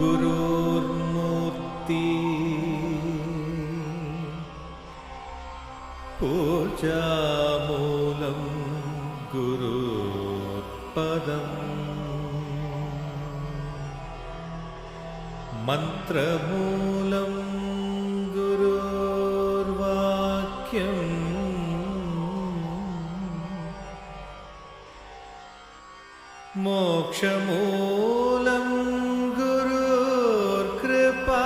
गुरुर्मूर्ति पूजामूलं गुरुर्पदम् मंत्रमूलं गुरुर्वाक्यम् मोक्षमूलं गुरुर्कृपा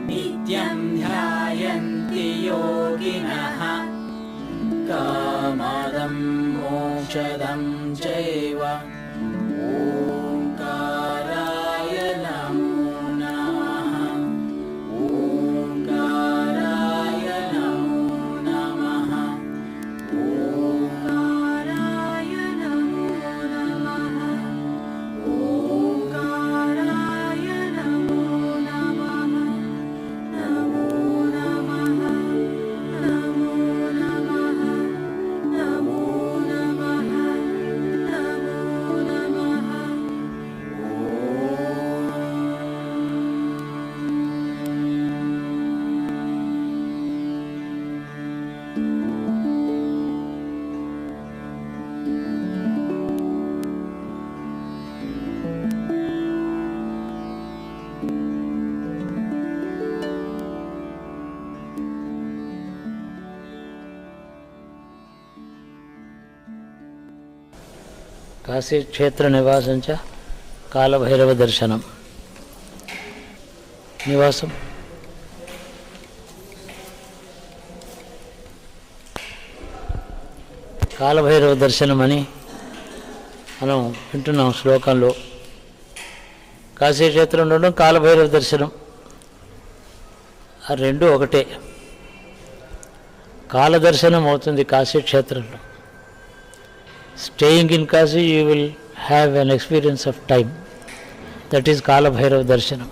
नित्यं ध्यायन्ति योगिनः कामदं मोक्षदं चैव ओंकाराय नमो नमः ओंकाराय नमो नमः ओंकाराय नमो नमः ओंकाराय नमो नमः नमो नमः नमो नमः नमो नमः नमो नमः కాశీ క్షేత్ర నివాసంచ కాలభైరవ దర్శనం నివాసం కాలభైరవ దర్శనం అని మనం వింటున్నాం శ్లోకంలో. కాశీ క్షేత్రం ఉండడం, కాలభైరవ దర్శనం, ఆ రెండు ఒకటే. కాలదర్శనం అవుతుంది కాశీ క్షేత్రంలో. Staying in Kashi, you will have an experience of time. That is Kalabhairava Darshanam.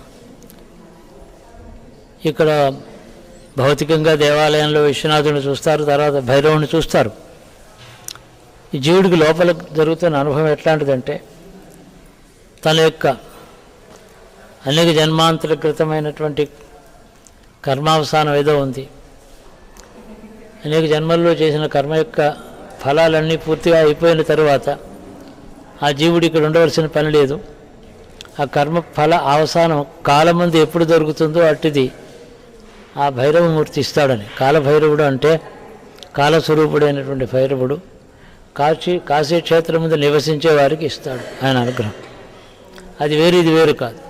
ఇక్కడ భౌతికంగా దేవాలయంలో విశ్వనాథుని చూస్తారు, తర్వాత భైరవుని చూస్తారు. ఈ జీవుడికి లోపల జరుగుతున్న అనుభవం ఎట్లాంటిదంటే, తన యొక్క అనేక జన్మాంతర కృతమైనటువంటి కర్మావసానం ఏదో ఉంది. అనేక జన్మల్లో చేసిన కర్మ యొక్క ఫలాలన్నీ పూర్తిగా అయిపోయిన తరువాత ఆ జీవుడు ఇక్కడ ఉండవలసిన పని లేదు. ఆ కర్మ ఫల అవసానం కాలమంది ఎప్పుడు దొరుకుతుందో అట్టిది ఆ భైరవమూర్తి ఇస్తాడని. కాలభైరవుడు అంటే కాలస్వరూపుడైనటువంటి భైరవుడు కాశీ క్షేత్రం మీద నివసించే వారికి ఇస్తాడు ఆయన అనుగ్రహం. అది వేరు, ఇది వేరు కాదు.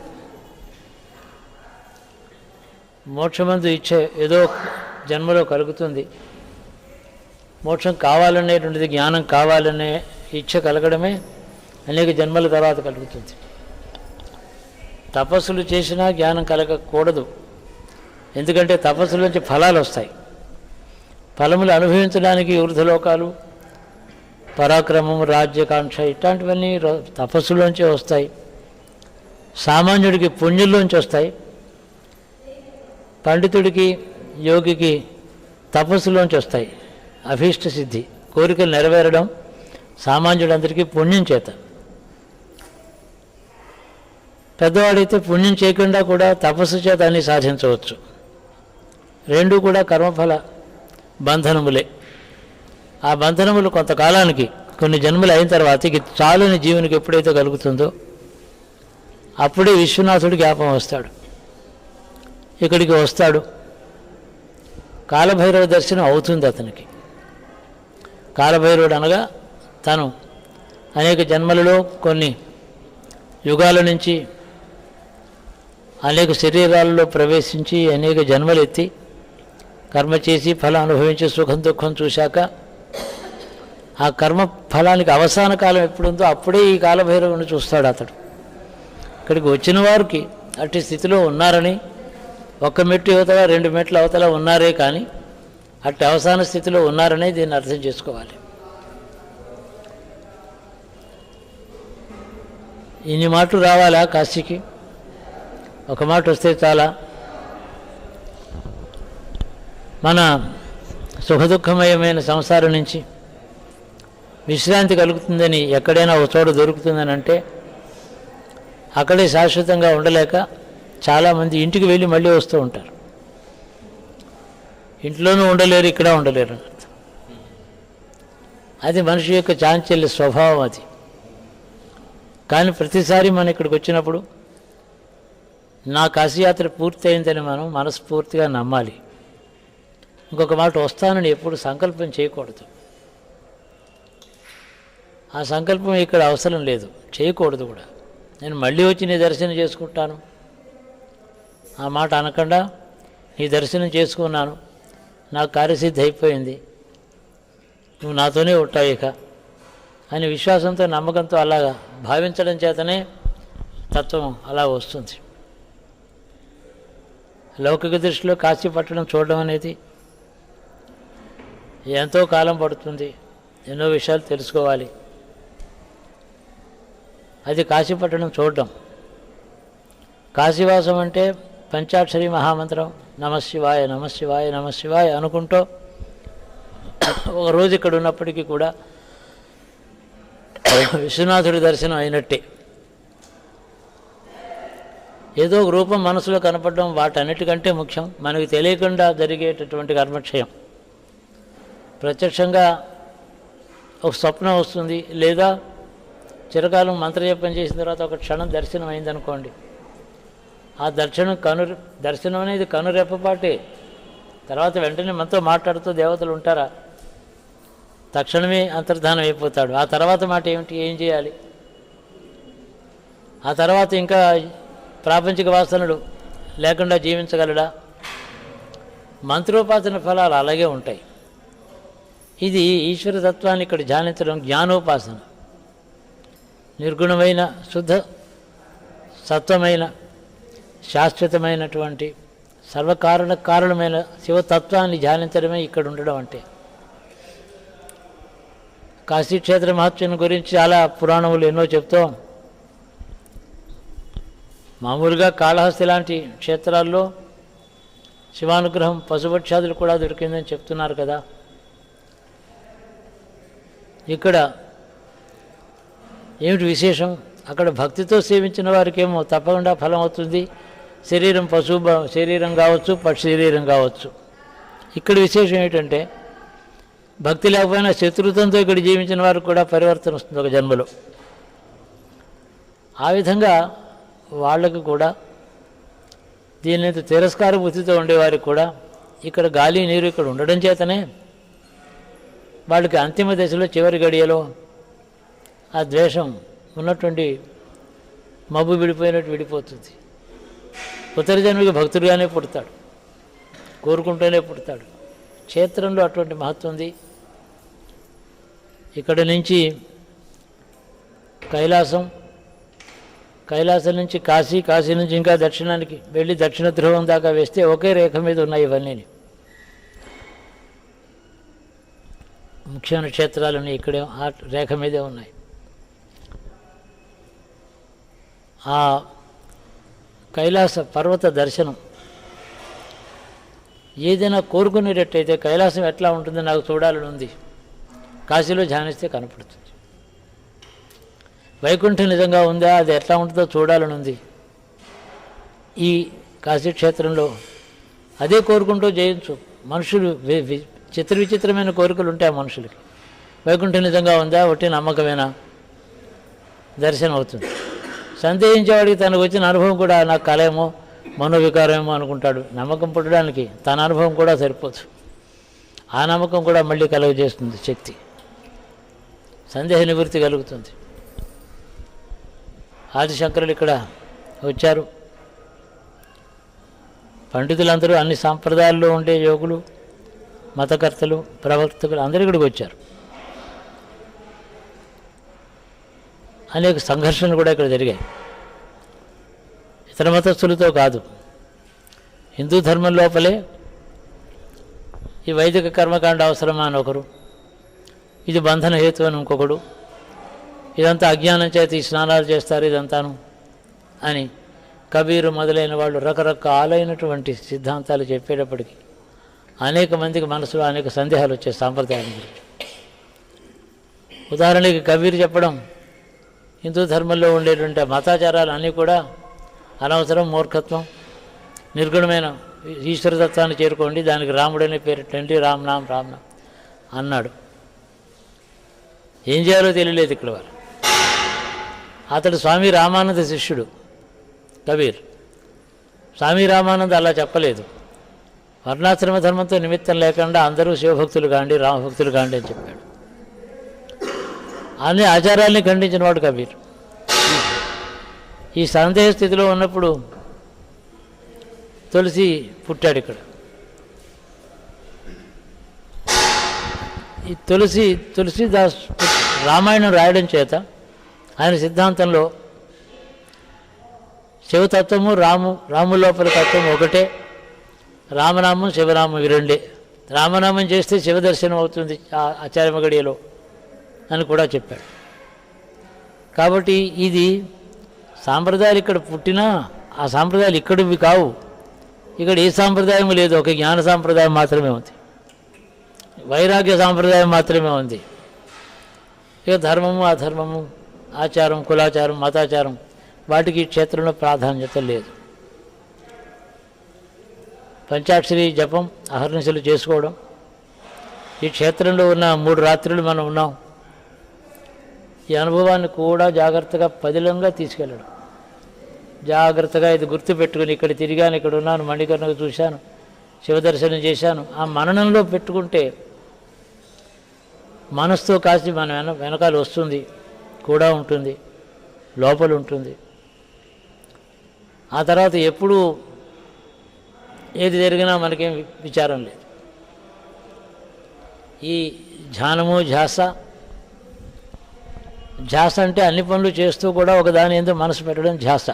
మోక్షమందు ఇచ్చే ఏదో జన్మలో కలుగుతుంది. మోక్షం కావాలనేటువంటిది, జ్ఞానం కావాలనే ఇచ్చ కలగడమే అనేక జన్మల తర్వాత కలుగుతుంది. తపస్సులు చేసినా జ్ఞానం కలగకూడదు. ఎందుకంటే తపస్సుల నుంచి ఫలాలు వస్తాయి. ఫలములు అనుభవించడానికి ఊర్ధ్వలోకాలు, పరాక్రమం, రాజ్యకాంక్ష ఇట్లాంటివన్నీ తపస్సులోంచే వస్తాయి. సామాన్యుడికి పుణ్యుల్లోంచి వస్తాయి. పండితుడికి, యోగికి తపస్సులోంచి వస్తాయి. అభీష్ట సిద్ధి, కోరికలు నెరవేరడం సామాన్యుడందరికీ పుణ్యం చేత. పెద్దవాడైతే పుణ్యం చేయకుండా కూడా తపస్సు చేత అన్ని సాధించవచ్చు. రెండు కూడా కర్మఫల బంధనములే. ఆ బంధనములు కొంతకాలానికి, కొన్ని జన్మలు అయిన తర్వాత ఇక చాలని జీవునికి ఎప్పుడైతే కలుగుతుందో అప్పుడే విశ్వనాథుడు జ్ఞాపకం వస్తాడు. ఇక్కడికి వస్తాడు. కాలభైరవ దర్శనం అవుతుంది అతనికి. కాలభైరవుడు అనగా తను అనేక జన్మలలో, కొన్ని యుగాల నుంచి అనేక శరీరాలలో ప్రవేశించి అనేక జన్మలు ఎత్తి కర్మ చేసి ఫలం అనుభవించి సుఖం దుఃఖం చూశాక ఆ కర్మ ఫలానికి అవసాన కాలం ఎప్పుడుందో అప్పుడే ఈ కాలభైరవుని చూస్తాడు అతడు. ఇక్కడికి వచ్చిన వారికి అట్టి స్థితిలో ఉన్నారని, ఒక్క మెట్టు అవతల 2 మెట్ల అవతల ఉన్నారే కానీ అట్టి అవసాన స్థితిలో ఉన్నారనే దీన్ని అర్థం చేసుకోవాలి. ఇన్ని మాటలు రావాలా కాశీకి? ఒక మాట వస్తే చాలా. మన సుఖదుఖమయమైన సంసారం నుంచి విశ్రాంతి కలుగుతుందని, ఎక్కడైనా ఒక చోట దొరుకుతుందని అంటే అక్కడే శాశ్వతంగా ఉండలేక చాలామంది ఇంటికి వెళ్ళి మళ్ళీ వస్తూ ఉంటారు. ఇంట్లోనూ ఉండలేరు, ఇక్కడ ఉండలేరు అని అర్థం. అది మనిషి యొక్క చాంచల్య స్వభావం అది. కానీ ప్రతిసారి మనం ఇక్కడికి వచ్చినప్పుడు నా కాశీయాత్ర పూర్తయిందని మనం మనస్ఫూర్తిగా నమ్మాలి. ఇంకొక మాట, వస్తానని ఎప్పుడు సంకల్పం చేయకూడదు. ఆ సంకల్పం ఇక్కడ అవసరం లేదు, చేయకూడదు కూడా. నేను మళ్ళీ వచ్చి నీ దర్శనం చేసుకుంటాను ఆ మాట అనకుండా, నీ దర్శనం చేసుకున్నాను, నాకు కార్యసిద్ధి అయిపోయింది, నువ్వు నాతోనే ఉంటావు ఇక అని విశ్వాసంతో నమ్మకంతో అలాగా భావించడం చేతనే తత్వం అలా వస్తుంది. లౌకిక దృష్టిలో కాశీ పట్టణం చూడడం అనేది ఎంతో కాలం పడుతుంది, ఎన్నో విషయాలు తెలుసుకోవాలి. అది కాశీపట్టణం చూడడం. కాశీవాసం అంటే పంచాక్షరి మహామంత్రం నమశివాయ నమశివాయ నమశివాయ అనుకుంటూ ఒక రోజు ఇక్కడ ఉన్నప్పటికీ కూడా విశ్వనాథుడి దర్శనం అయినట్టే. ఏదో ఒక రూపం మనసులో కనపడడం వాటన్నిటికంటే ముఖ్యం. మనకు తెలియకుండా జరిగేటటువంటి కర్మక్షయం. ప్రత్యక్షంగా ఒక స్వప్నం వస్తుంది, లేదా చిరకాలం మంత్రజపం చేసిన తర్వాత ఒక క్షణం దర్శనం అయిందనుకోండి, ఆ దర్శనం అనేది కనురెప్పపాటే. తర్వాత వెంటనే మనతో మాట్లాడుతూ దేవతలు ఉంటారా? తక్షణమే అంతర్ధానం అయిపోతాడు. ఆ తర్వాత మాట ఏమిటి? ఏం చేయాలి? ఆ తర్వాత ఇంకా ప్రాపంచిక వాసనలు లేకుండా జీవించగలడా? మంత్రోపాసన ఫలాలు అలాగే ఉంటాయి. ఇది ఈశ్వరతత్వాన్ని ఇక్కడ ధ్యానించడం జ్ఞానోపాసన. నిర్గుణమైన శుద్ధ సత్వమైన శాశ్వతమైనటువంటి కారణమైన శివతత్వాన్ని ధ్యానించడమే ఇక్కడ ఉండడం అంటే. కాశీక్షేత్ర మహత్యం గురించి చాలా పురాణములు ఎన్నో చెప్తాం. మామూలుగా కాళహస్తి లాంటి క్షేత్రాల్లో శివానుగ్రహం పశుపక్షాదులు కూడా దొరికిందని చెప్తున్నారు కదా. ఇక్కడ ఏమిటి విశేషం? అక్కడ భక్తితో సేవించిన వారికేమో తప్పకుండా ఫలం అవుతుంది. శరీరం పశువు శరీరం కావచ్చు, పక్షి శరీరం కావచ్చు. ఇక్కడ విశేషం ఏమిటంటే భక్తి లేకపోయినా శత్రుత్వంతో ఇక్కడ జీవించిన వారికి కూడా పరివర్తన వస్తుంది ఒక జన్మలో. ఆ విధంగా వాళ్ళకు కూడా దీని తిరస్కార బుద్ధితో ఉండేవారికి కూడా ఇక్కడ గాలి నీరు ఇక్కడ ఉండడం చేతనే వాళ్ళకి అంతిమ దశలో చివరి గడియలో ఆ ద్వేషం ఉన్నటువంటి మబ్బు విడిపోయినట్టు విడిపోతుంది. ఉత్తర జన్మకి భక్తుడిగానే పుడతాడు, కోరుకుంటూనే పుడతాడు. క్షేత్రంలో అటువంటి మహత్వం ఉంది. ఇక్కడ నుంచి కైలాసం నుంచి కాశీ నుంచి ఇంకా దక్షిణానికి వెళ్ళి దక్షిణ ధ్రువం దాకా వేస్తే ఒకే రేఖ మీద ఉన్నాయి ఇవన్నీ. ముఖ్యమైన క్షేత్రాలన్నీ ఇక్కడే ఆ రేఖ మీదే ఉన్నాయి. ఆ కైలాస పర్వత దర్శనం ఏదైనా కోరుకునేటట్టయితే కైలాసం ఎట్లా ఉంటుందో నాకు చూడాలని ఉంది. కాశీలో ధ్యానిస్తే కనపడుతుంది. వైకుంఠం నిజంగా ఉందా, అది ఎట్లా ఉంటుందో చూడాలని ఉంది. ఈ కాశీక్షేత్రంలో అదే కోరుకుంటూ జయించు. మనుషులు చిత్ర విచిత్రమైన కోరికలు ఉంటాయి ఆ మనుషులకి. వైకుంఠం నిజంగా ఉందా, ఒట్టి నమ్మకమేనా, దర్శనం అవుతుంది. సందేహించేవాడికి తనకు వచ్చిన అనుభవం కూడా నాకు కలేమో మనోవికారమేమో అనుకుంటాడు. నమ్మకం పుట్టడానికి తన అనుభవం కూడా సరిపోదు. ఆ నమ్మకం కూడా మళ్ళీ కలుగజేస్తుంది శక్తి, సందేహ నివృత్తి కలుగుతుంది. ఆదిశంకరులు ఇక్కడ వచ్చారు. పండితులందరూ అన్ని సాంప్రదాయాల్లో ఉండే యోగులు, మతకర్తలు, ప్రవక్తలు అందరూ ఇక్కడికి వచ్చారు. అనేక సంఘర్షణలు కూడా ఇక్కడ జరిగాయి. ఇతర మతస్థులతో కాదు, హిందూ ధర్మం లోపలే ఈ వైదిక కర్మకాండ అవసరమా అని ఒకరు, ఇది బంధన హేతు అని ఇంకొకడు, ఇదంతా అజ్ఞానం చేత ఈ స్నానాలు చేస్తారు ఇదంతాను అని కబీరు మొదలైన వాళ్ళు రకరకాలైనటువంటి సిద్ధాంతాలు చెప్పేటప్పటికీ అనేక మందికి మనసులో అనేక సందేహాలు వచ్చే సాంప్రదాయం గురించి. ఉదాహరణకి కబీరు చెప్పడం హిందూ ధర్మంలో ఉండేటువంటి మతాచారాలు అన్నీ కూడా అనవసరం, మూర్ఖత్వం, నిర్గుణమైన ఈశ్వరతత్వాన్ని చేరుకోండి, దానికి రాముడనే పేరెట్టండి, రామ్నామ్ రామ్నామ్ అన్నాడు. ఏం చేయాలో తెలియలేదు ఇక్కడ వారు. అతడు స్వామి రామానంద శిష్యుడు కబీర్. స్వామి రామానంద అలా చెప్పలేదు. వర్ణాశ్రమ ధర్మంతో నిమిత్తం లేకుండా అందరూ శివభక్తులు కాండి, రామభక్తులు కాండి అని చెప్పాడు. అన్ని ఆచారాల్ని ఖండించిన వాడు కబీర్. ఈ సందేహ స్థితిలో ఉన్నప్పుడు తులసి పుట్టాడు ఇక్కడ. ఈ తులసిదాస్ రామాయణం రాయడం చేత ఆయన సిద్ధాంతంలో శివతత్వము రాము లోపల తత్వం ఒకటే, రామనామం శివనామం ఇవి రెండే. రామనామం చేస్తే శివదర్శనం అవుతుంది ఆచార్యమగడియలో అని కూడా చెప్పాడు. కాబట్టి ఇది సాంప్రదాయాలు ఇక్కడ పుట్టినా ఆ సాంప్రదాయాలు ఇక్కడివి కావు. ఇక్కడ ఏ సాంప్రదాయం లేదు, ఒక జ్ఞాన సాంప్రదాయం మాత్రమే ఉంది, వైరాగ్య సాంప్రదాయం మాత్రమే ఉంది. ఇక ధర్మము అధర్మము, ఆచారం కులాచారం మతాచారం వాటికి క్షేత్రంలో ప్రాధాన్యత లేదు. పంచాక్షరి జపం అహర్నిశలు చేసుకోవడం. ఈ క్షేత్రంలో ఉన్న 3 రాత్రులు మనం ఉన్నాం. ఈ అనుభవాన్ని కూడా జాగ్రత్తగా పదిలంగా తీసుకెళ్ళడం, జాగ్రత్తగా ఇది గుర్తుపెట్టుకుని ఇక్కడ తిరిగాను, ఇక్కడ ఉన్నాను, మణికర్ణకు చూశాను, శివదర్శనం చేశాను, ఆ మననంలో పెట్టుకుంటే మనసుతో కాసి మన వెనకాల వస్తుంది, కూడా ఉంటుంది, లోపల ఉంటుంది. ఆ తర్వాత ఎప్పుడు ఏది జరిగినా మనకేం విచారం లేదు. ఈ ధ్యానము ధ్యాస అంటే అన్ని పనులు చేస్తూ కూడా ఒకదాని ఎందు మనసు పెట్టడం ధ్యాస.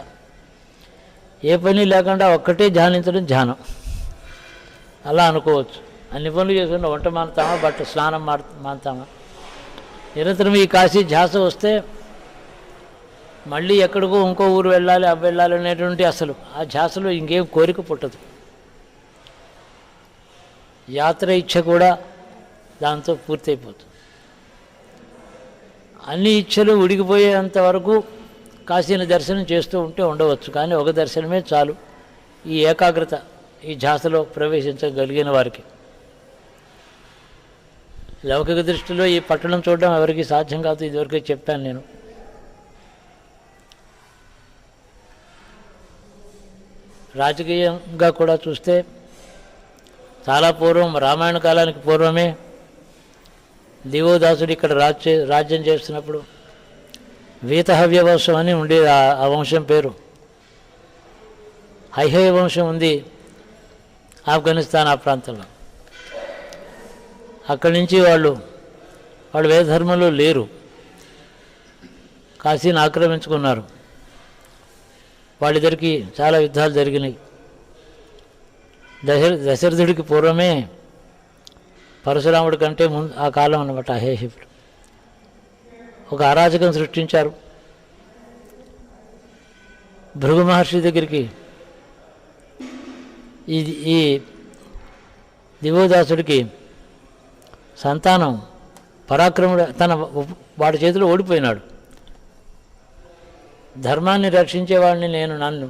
ఏ పని లేకుండా ఒక్కటే ధ్యానించడం ధ్యానం. అలా అనుకోవచ్చు. అన్ని పనులు చేసుకున్న వంట మానుతామా, స్నానం మానుతామా, నిరంతరం ఈ కాశీ ధ్యాస వస్తే మళ్ళీ ఎక్కడికో ఇంకో ఊరు వెళ్ళాలి, వెళ్ళాలి అనేటువంటి అసలు ఆ ధ్యాసలో ఇంకేం కోరిక పుట్టదు. యాత్ర ఇచ్ఛ కూడా దాంతో పూర్తయిపోతుంది. అన్ని ఇచ్ఛలు ఉడికిపోయేంత వరకు కాశీని దర్శనం చేస్తూ ఉంటే ఉండవచ్చు, కానీ ఒక దర్శనమే చాలు ఈ ఏకాగ్రత ఈ ధ్యాసలో ప్రవేశించగలిగిన వారికి. లౌకిక దృష్టిలో ఈ పట్టణం చూడడం ఎవరికి సాధ్యం కాదు, ఇదివరకే చెప్పాను నేను. రాజకీయంగా కూడా చూస్తే చాలా పూర్వం, రామాయణ కాలానికి పూర్వమే దివోదాసుడు ఇక్కడ రాజ్యం చేస్తున్నప్పుడు వీతహవ్య వంశం అని ఉండేది. ఆ వంశం పేరు హైహయ వంశం ఉంది ఆఫ్ఘనిస్తాన్ ఆ ప్రాంతంలో. అక్కడి నుంచి వాళ్ళు వేద ధర్మంలో లేరు, కాశీని ఆక్రమించుకున్నారు. వాళ్ళిద్దరికీ చాలా యుద్ధాలు జరిగినాయి. దశరథుడికి పూర్వమే, పరశురాముడి కంటే ముందు ఆ కాలం అన్నమాట అహేహిపుడు ఒక అరాచకం సృష్టించారు. భృగు మహర్షి దగ్గరికి ఈ దివోదాసుడికి సంతానం పరాక్రముడు వాడి చేతిలో ఓడిపోయినాడు. ధర్మాన్ని రక్షించేవాడిని నన్ను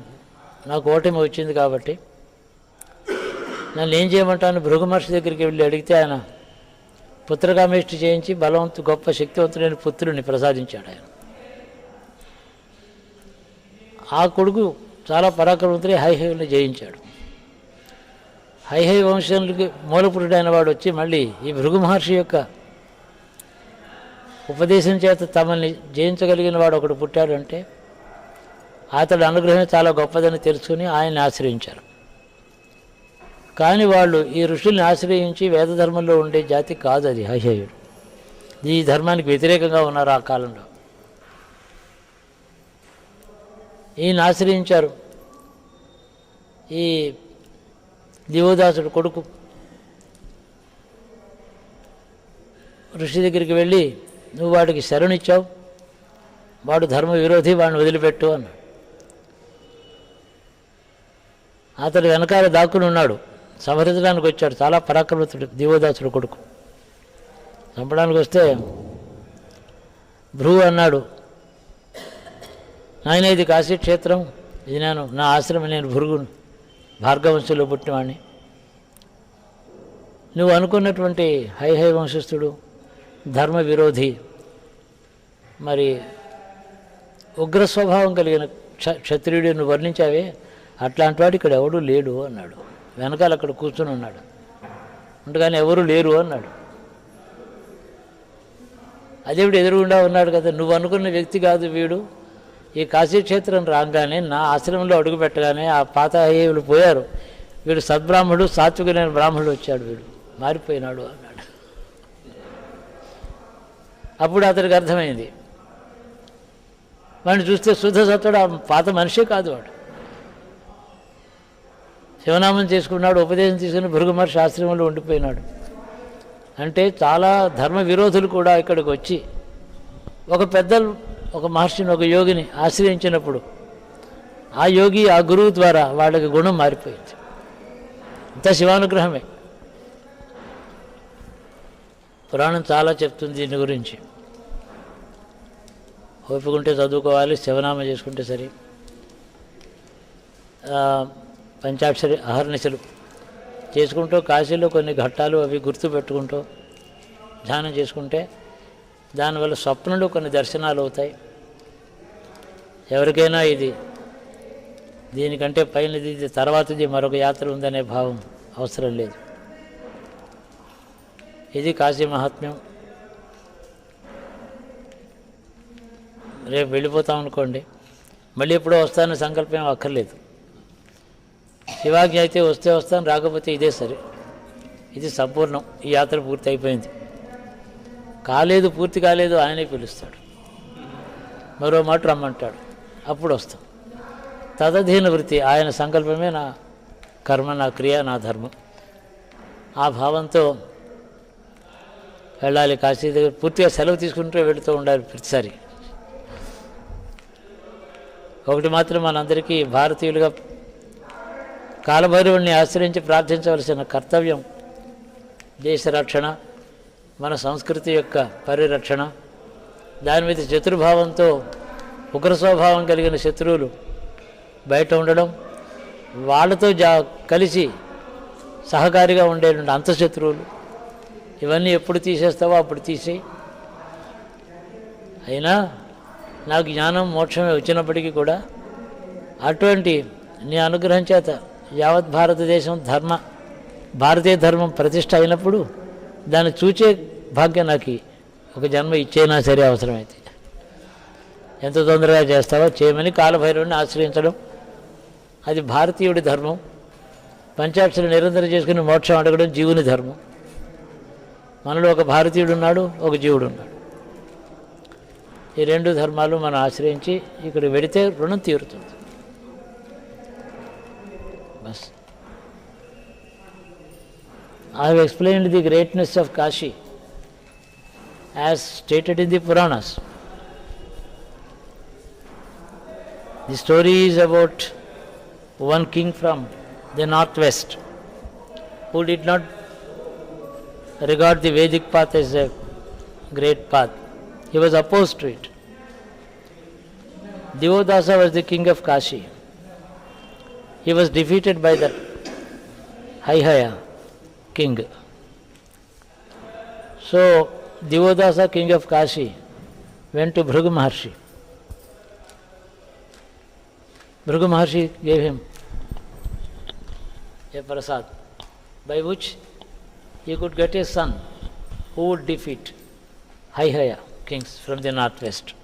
నాకు ఓటమి వచ్చింది కాబట్టి నన్ను ఏం చేయమంటాను భృగు మహర్షి దగ్గరికి వెళ్ళి అడిగితే ఆయన పుత్రకామేష్టి చేయించి గొప్ప శక్తివంతుడైన పుత్రుడిని ప్రసాదించాడు ఆయన. ఆ కొడుకు చాలా పరాక్రమవంతుడై హైహైని జయించాడు. హైహై వంశానికి మూలపురుడైన వాడు వచ్చి మళ్ళీ ఈ భృగు మహర్షి యొక్క ఉపదేశం చేత తమల్ని జయించగలిగిన వాడు ఒకడు పుట్టాడు అంటే అతడి అనుగ్రహం చాలా గొప్పదని తెలుసుకుని ఆయన్ని ఆశ్రయించారు. కానీ వాళ్ళు ఈ ఋషుల్ని ఆశ్రయించి వేదధర్మంలో ఉండే జాతి కాదు అది హైహయుడు. ఈ ధర్మానికి వ్యతిరేకంగా ఉన్నారు ఆ కాలంలో. ఈయన ఆశ్రయించారు. ఈ దివోదాసుడు కొడుకు ఋషి దగ్గరికి వెళ్ళి నువ్వు వాడికి శరణిచ్చావు, వాడు ధర్మ విరోధి, వాడిని వదిలిపెట్టు అన్నాడు. అతడు వెనకాల దాక్కుని ఉన్నాడు, సంహరించడానికి వచ్చాడు. చాలా పరాక్రమతుడు దివోదాసుడు కొడుకు. చంపడానికి వస్తే భృగు అన్నాడు, నాయన ఇది కాశీక్షేత్రం, ఇది నా ఆశ్రమం, నేను భృగును, భార్గవంశంలో పుట్టినవాడిని. నువ్వు అనుకున్నటువంటి హైహై వంశస్థుడు ధర్మ విరోధి, మరి ఉగ్ర స్వభావం కలిగిన క్షత్రియుడు నువ్వు వర్ణించావే, అట్లాంటి వాడు ఇక్కడ ఎవడూ లేడు అన్నాడు. వెనకాల అక్కడ కూర్చుని ఉన్నాడు, ఉండగానే ఎవరు లేరు అన్నాడు. అదేవిడు ఎదురుగుండా ఉన్నాడు కదా, నువ్వు అనుకున్న వ్యక్తి కాదు వీడు. ఈ కాశీక్షేత్రం రాగానే నా ఆశ్రమంలో అడుగు పెట్టగానే ఆ పాత హైహయులు పోయారు, వీడు సద్బ్రాహ్మణుడు, సాత్వికులైన బ్రాహ్మణుడు వచ్చాడు, వీడు మారిపోయినాడు అన్నాడు. అప్పుడు అతడికి అర్థమైంది, వాడిని చూస్తే శుద్ధ సత్తుడు, ఆ పాత మనిషే కాదు వాడు. శివనామం చేసుకున్నాడు, ఉపదేశం తీసుకుని భృగు మహర్షి ఆశ్రమంలో ఉండిపోయినాడు. అంటే చాలా ధర్మ విరోధులు కూడా ఇక్కడికి వచ్చి ఒక పెద్దలు ఒక మహర్షిని, ఒక యోగిని ఆశ్రయించినప్పుడు ఆ యోగి ఆ గురువు ద్వారా వాళ్ళకి గుణం మారిపోయింది. అంతా శివానుగ్రహమే. పురాణం చాలా చెప్తుంది దీని గురించి. ఓపికంటే చదువుకోవాలి, శివనామం చేసుకుంటే సరి. పంచాక్షరి అహర్నిశలు చేసుకుంటూ కాశీలో కొన్ని ఘట్టాలు అవి గుర్తు పెట్టుకుంటూ ధ్యానం చేసుకుంటే దానివల్ల స్వప్నంలో కొన్ని దర్శనాలు అవుతాయి. ఎవరికైనా దీనికంటే పైనది, ఇది తర్వాతది మరొక యాత్ర ఉందనే భావం అవసరం లేదు. ఇది కాశీ మహాత్మ్యం. రేపు వెళ్ళిపోతాం అనుకోండి, మళ్ళీ ఎప్పుడో వస్తానని సంకల్పం అక్కర్లేదు. శివాజ్ఞ అయితే వస్తే వస్తాను, రాకపోతే ఇదే సరే, ఇది సంపూర్ణం. ఈ యాత్ర పూర్తి అయిపోయింది. పూర్తి కాలేదు ఆయనే పిలుస్తాడు, మరో మాట రమ్మంటాడు, అప్పుడు వస్తాం. తదధీన వృత్తి, ఆయన సంకల్పమే నా కర్మ, నా క్రియ, నా ధర్మం. ఆ భావంతో వెళ్ళాలి. కాశీ దగ్గర పూర్తిగా సెలవు తీసుకుంటూ వెళుతూ ఉండాలి ప్రతిసారి. ఒకటి మాత్రం మనందరికీ భారతీయులుగా కాలభైరవుడిని ఆశ్రయించి ప్రార్థించవలసిన కర్తవ్యం దేశ రక్షణ, మన సంస్కృతి యొక్క పరిరక్షణ. దాని మీద శత్రుభావంతో ఉగ్ర స్వభావం కలిగిన శత్రువులు బయట ఉండడం, వాళ్ళతో కలిసి సహకారిగా ఉండేటువంటి అంతఃశత్రువులు, ఇవన్నీ ఎప్పుడు తీసేస్తావో అప్పుడు తీసేయి. అయినా నాకు జ్ఞానం మోక్షమే వచ్చినప్పటికీ కూడా అటువంటి నీ అనుగ్రహం చేత యావత్ భారతదేశం భారతీయ ధర్మం ప్రతిష్ట అయినప్పుడు దాన్ని చూచే భాగ్యం నాకు ఒక జన్మ ఇచ్చేనా సరే అవసరమైతే. ఎంత తొందరగా చేస్తావో చేయమని కాలభైరవుడిని ఆశ్రయించడం, అది భారతీయుడి ధర్మం. పంచాక్షరి నిరంతరం చేసుకుని మోక్షం అడగడం జీవుని ధర్మం. మనలో ఒక భారతీయుడు ఉన్నాడు, ఒక జీవుడు ఉన్నాడు. ఈ రెండు ధర్మాలు మనం ఆశ్రయించి ఇక్కడ వెడితే రుణం తీరుతుంది. Bus. I have explained the greatness of Kashi as stated in the Puranas. The story is about one king from the northwest who did not regard the Vedic path as a great path. He was opposed to it. Divodasa was the king of Kashi. he was defeated by that Haihaya king. So Divodasa, king of Kashi, went to Bhrigu Maharshi. Bhrigu Maharshi gave him a prasad, by which he could get a son who would defeat Haihaya kings from the northwest.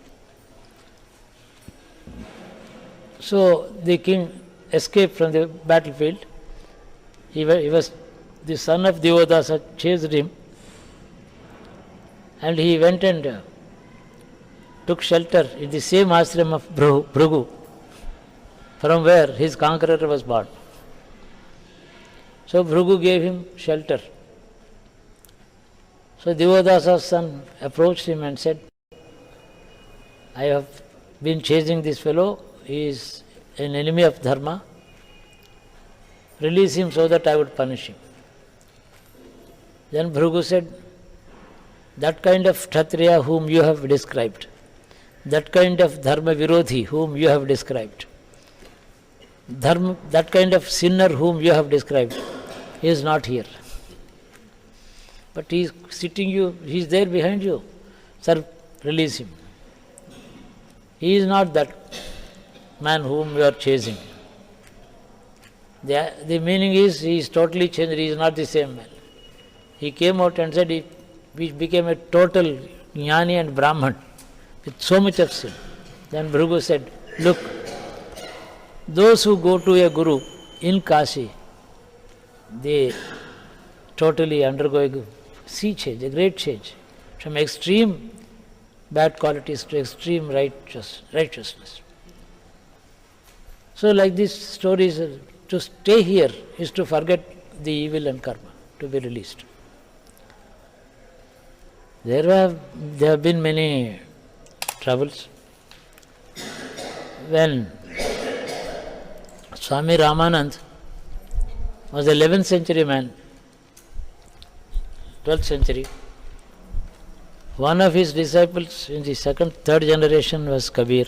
So the king escaped from the battlefield. He was the son of Divodasa, chased him, and he went and took shelter in the same ashram of Bhrigu, from where his conqueror was born. So Bhrigu gave him shelter. So Divodasa's son approached him and said, I have been chasing this fellow, he is an enemy of dharma. Release him so that I would punish him. Then Bhrigu said, that kind of Kshatriya whom you have described, that kind of dharma virodhi whom you have described, that kind of sinner whom you have described, he is not here. But he is sitting you, he is there behind you. Sir, release him. He is not that man whom you are chasing. The meaning is he is totally changed, he is not the same man. He came out and said he became a total jnani and Brahman with so much of sin. Then Bhrigu said, look, those who go to a guru in Kashi, they totally undergo a sea change, a great change, from extreme bad qualities to extreme righteousness. So like this story is, to stay here is to forget the evil and karma, to be released. There have been many troubles. When Swami Ramanand was an 11th century man, 12th century, one of his disciples in the second, third generation was Kabir.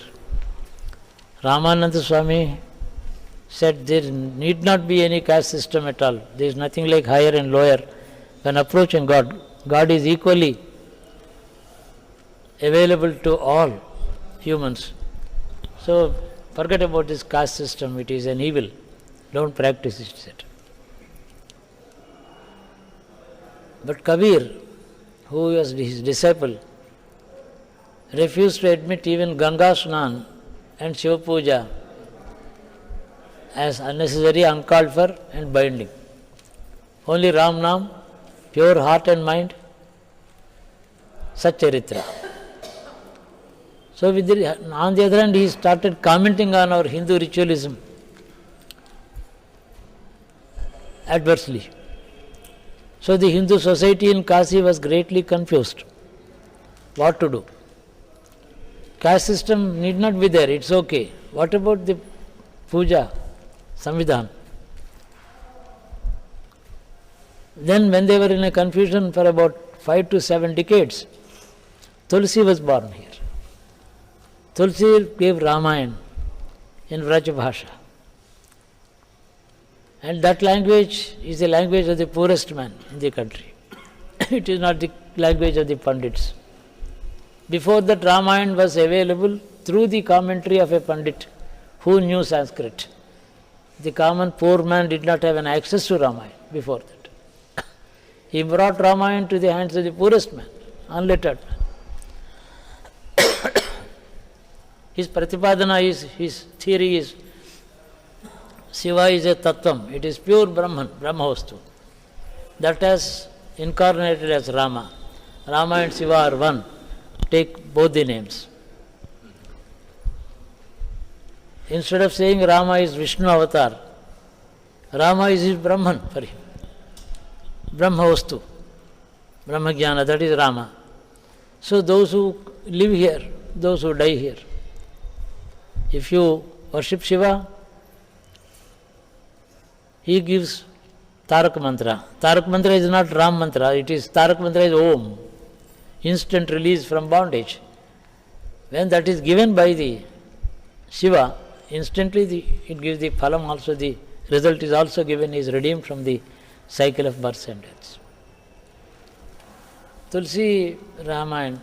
Ramananda Swami said there need not be any caste system at all. There is nothing like higher and lower. When approaching God, God is equally available to all humans. So forget about this caste system, it is an evil. Don't practice it, etc. But Kabir, who was his disciple, refused to admit even Ganga Snan and Shiva Puja as unnecessary, uncalled for and binding. Only Ram Nam, pure heart and mind, Satcharitra. So on the other hand, he started commenting on our Hindu ritualism adversely. So the Hindu society in Kashi was greatly confused. What to do? Caste system need not be there, it's okay. What about the puja, Samvidhan? Then when they were in a confusion for about 5 to 7 decades, Tulsi was born here. Tulsi gave Ramayana in Vraj Bhasha. And that language is the language of the poorest man in the country. It is not the language of the Pandits. Before that, Ramayana was available through the commentary of a Pandit who knew Sanskrit. The common poor man did not have an access to Ramayana before that. He brought Ramayana to the hands of the poorest man, unlettered man. His Pratipadana is, his theory is, Shiva is a Tattvam, it is pure Brahman, Brahmavastu. That has incarnated as Rama. Rama and Shiva are one. Take both the names. Instead of saying Rama is Vishnu avatar, Rama is his Brahman for him. Brahmavastu, Brahmajnana, that is Rama. So those who live here, those who die here, if you worship Shiva, he gives Tarak Mantra. Tarak Mantra is not Ram Mantra, it is Tarak Mantra is Om, instant release from bondage. When that is given by the Shiva, instantly it gives the phalam also, the result is also given, is redeemed from the cycle of births and deaths. Tulsi Ramayana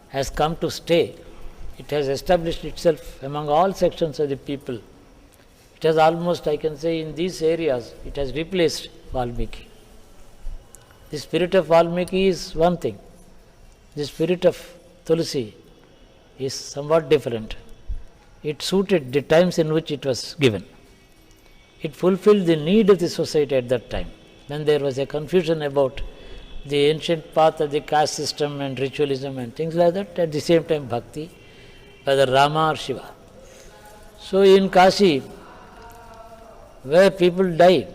has come to stay. It has established itself among all sections of the people. It has almost, I can say, in these areas, it has replaced Valmiki. The spirit of Valmiki is one thing. The spirit of Tulsi is somewhat different. It suited the times in which it was given. It fulfilled the need of the society at that time, when there was a confusion about the ancient path of the caste system and ritualism and things like that, at the same time bhakti, whether Rama or Shiva. So in Kashi, where people die,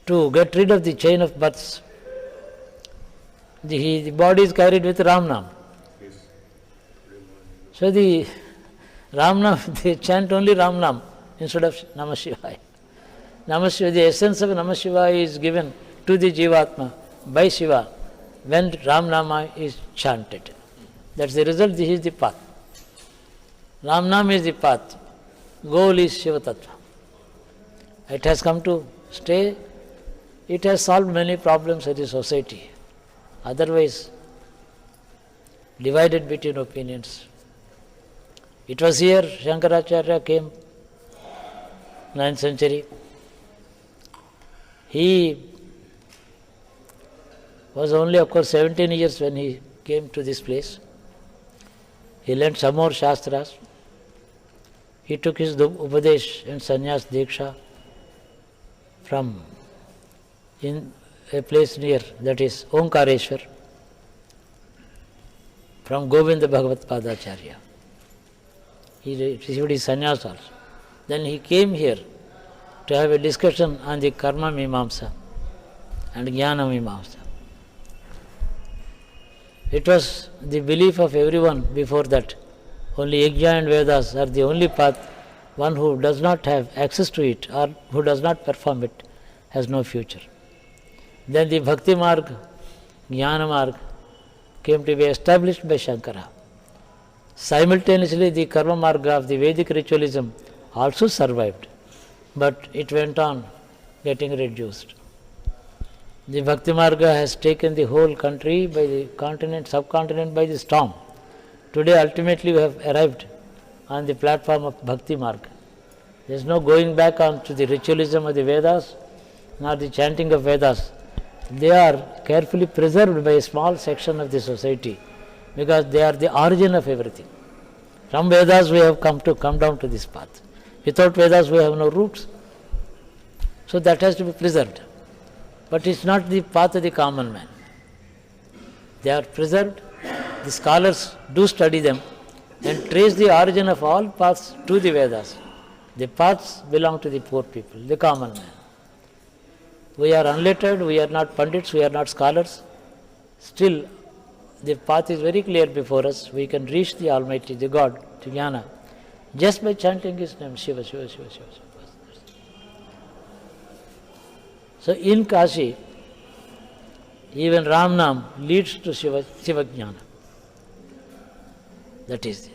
to get rid of the chain of births, the body is carried with Ram Nam. So the Ram Nam, they chant only Ram Nam instead of Namah Shivaya. Namah Shivaya, the essence of Namah Shivaya is given to the Jivatma by Shiva when Ram Nama is chanted. That's the result, this is the path. Ram Nam is the path. Goal is Shiva Tattva. It has come to stay. It has solved many problems of the society. Otherwise, divided between opinions. It was here Shankaracharya came, 9th century. He was only, of course, 17 years when he came to this place. He learnt some more Shastras. He took his Upadesh and Sannyas Diksha from in a place near, that is Omkareshwar, from Govinda Bhagavat Padacharya. He received his sannyas also. Then he came here to have a discussion on the Karma Mimamsa and Jnana Mimamsa. It was the belief of everyone before that only Yajna and Vedas are the only path. One who does not have access to it or who does not perform it has no future. Then the Bhakti Marg, Jnana Marg came to be established by Shankara. Simultaneously, the Karma Marga of the Vedic ritualism also survived, but it went on getting reduced. The Bhakti Marga has taken the whole country by the continent, subcontinent by the storm. Today, ultimately, we have arrived on the platform of Bhakti Marga. There is no going back on to the ritualism of the Vedas, nor the chanting of Vedas. They are carefully preserved by a small section of the society because they are the origin of everything. From Vedas we have come down to this path. Without Vedas we have no roots. So that has to be preserved. But it's not the path of the common man. They are preserved. The scholars do study them and trace the origin of all paths to the Vedas. The paths belong to the poor people, the common man. We are unlettered, we are not pandits, we are not scholars. Still, the path is very clear before us. We can reach the Almighty, the God, to Jnana, just by chanting His name, Shiva, Shiva, Shiva, Shiva, Shiva. So in Kashi, even Ram Nam leads to Shiva Jnana. That is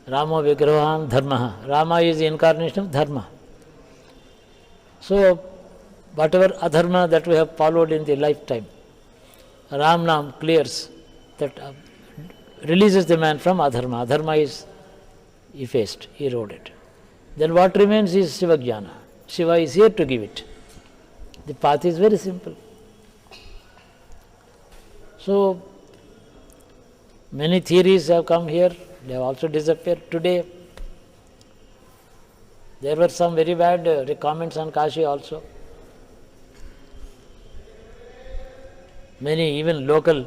the Rama Vigrahan Dharma. Rama is the incarnation of Dharma. So, whatever adharma that we have followed in the lifetime, Ram Nam clears that, releases the man from adharma. Adharma is effaced, eroded. Then what remains is Shiva Jnana. Shiva is here to give it. The path is very simple. So, many theories have come here, they have also disappeared. Today, there were some very bad comments on Kashi also. Many even local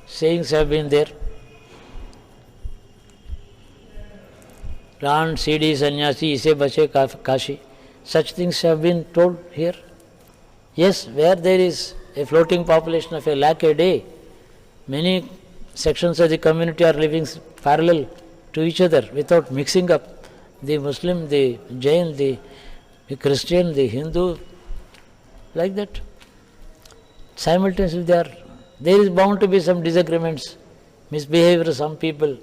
sayings have been there. Ran, Sidi, Sannyasi, Ise Bache, Kashi. Such things have been told here. Yes, where there is a floating population of 1 lakh a day, many sections of the community are living parallel to each other without mixing up. The Muslim, the Jain, the Christian, the Hindu, like that. Simultaneously there is bound to be some disagreements, misbehavior of some people.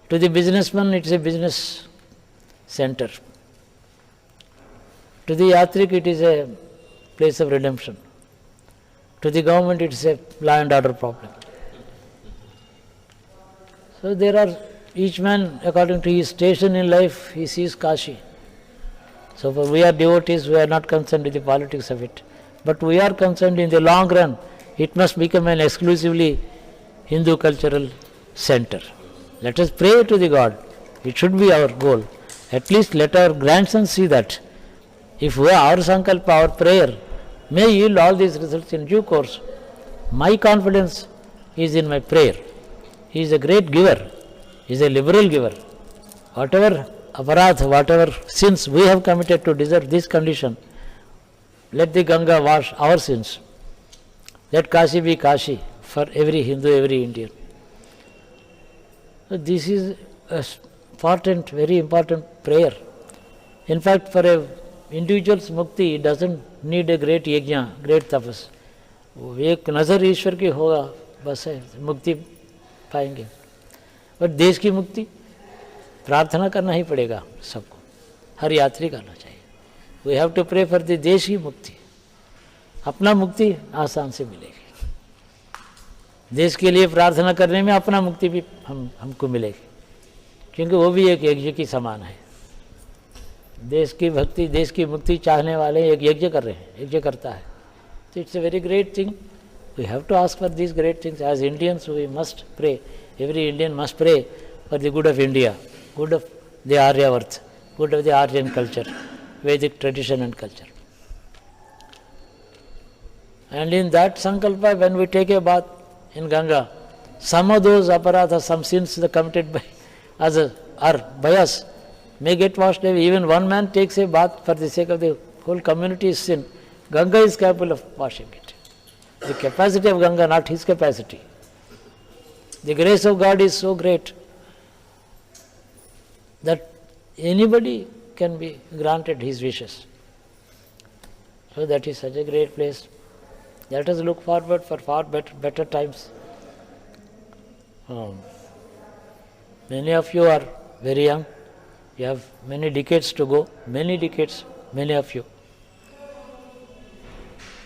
To the businessman, it is a business center. To the yatrik, it is a place of redemption. To the government, it is a law and order problem. So there are, each man according to his station in life, he sees Kashi. So for we are devotees, we are not concerned with the politics of it. But we are concerned in the long run, it must become an exclusively Hindu cultural center. Let us pray to the God. It should be our goal. At least let our grandsons see that. If we are our sankalpa, our prayer, may yield all these results in due course. My confidence is in my prayer. He is a great giver. He is a liberal giver. Whatever aparadha, whatever sins we have committed to deserve this condition, let the Ganga wash our sins. Let Kashi be Kashi for every Hindu, every Indian. So this is a important, very important prayer. In fact, for a individual's mukti, it doesn't need a great yajna, great tapas. एक नज़र ईश्वर की होगा बस है, मुक्ति पाएंगे. और देश की मुक्ति प्रार्थना करना ही पड़ेगा सबको, हर यात्री करना चाहिए. We have to pray for the देश की मुक्ति. अपना मुक्ति आसान से मिलेगी. देश के लिए प्रार्थना करने में अपना मुक्ति भी हमको मिलेगी, क्योंकि वो भी एक यज्ञ की समान है. देश की भक्ति, देश की मुक्ति चाहने वाले एक यज्ञ कर रहे हैं, यज्ञ करता है. तो it's a very great thing. We have to ask for this great things. As Indians we must pray. Every Indian must pray for the good of India, good of the Aryavarth, good of the Aryan culture, Vedic tradition and culture. And in that sankalpa, when we take a bath in Ganga, some of those aparadhas, some sins committed by us or by us may get washed away. Even one man takes a bath for the sake of the whole community's sin, Ganga is capable of washing it. The capacity of Ganga, not his capacity. The grace of God is so great that anybody can be granted his wishes. So that is such a great place. Let us look forward for far better times. Many of you are very young. You have many decades to go. Many decades, many of you.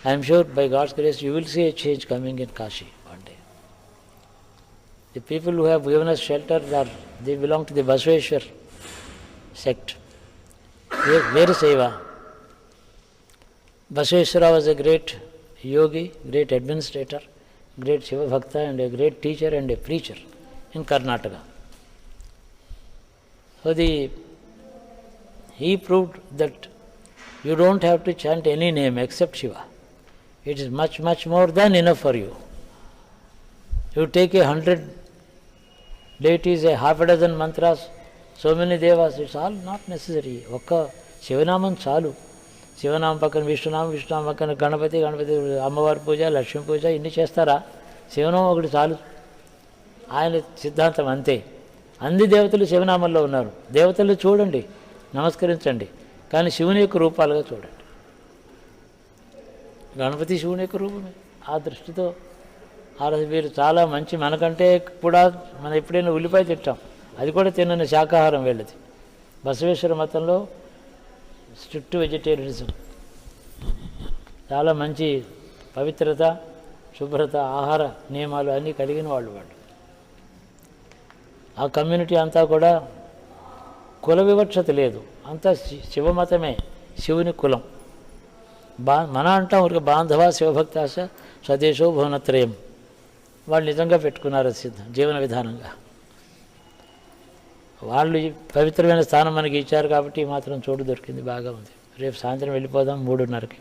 I am sure by God's grace you will see a change coming in Kashi one day. The people who have given us shelter, they belong to the Basaveshwar sect. Where is Seva? Basaveshwara was a great yogi, great administrator, great Shiva Bhakta and a great teacher and a preacher in Karnataka. So he proved that you don't have to chant any name except Shiva. It is much, much more than enough for you. You take 100 deities, a half a dozen mantras, so many devas, it's all not necessary. Okka Shivanamam chalu. Shivanam pakkan Vishnunam, Vishnunam pakkan Ganapati, Ganapati, Ammavar Puja, Lakshmi Puja, inni chestara. Shivanam okati chalu. ఆయన సిద్ధాంతం అంతే. అన్ని దేవతలు శివనామంలో ఉన్నారు. దేవతలు చూడండి, నమస్కరించండి, కానీ శివుని యొక్క రూపాలుగా చూడండి. గణపతి శివుని యొక్క రూపమే. ఆ దృష్టితో వీరు చాలా మంచి, మనకంటే కూడా మనం ఎప్పుడైనా ఉల్లిపాయ తింటాం, అది కూడా తినని శాకాహారం వెళ్ళదు. బసవేశ్వర మతంలో స్ట్రిక్ట్ వెజిటేరియనిజం, చాలా మంచి పవిత్రత, శుభ్రత, ఆహార నియమాలు అన్నీ కలిగిన వాళ్ళు. ఆ కమ్యూనిటీ అంతా కూడా కుల వివక్షత లేదు, అంతా శివమతమే, శివుని కులం. మన అంటాం ఊరికి బాంధవ శివభక్తాశ స్వదేశో భువనత్రయం. వాళ్ళు నిజంగా పెట్టుకున్నారు సిద్ధం జీవన విధానంగా. వాళ్ళు పవిత్రమైన స్థానం మనకి ఇచ్చారు కాబట్టి మాత్రం చోటు దొరికింది, బాగా ఉంది. రేపు సాయంత్రం వెళ్ళిపోదాం 3:30కి.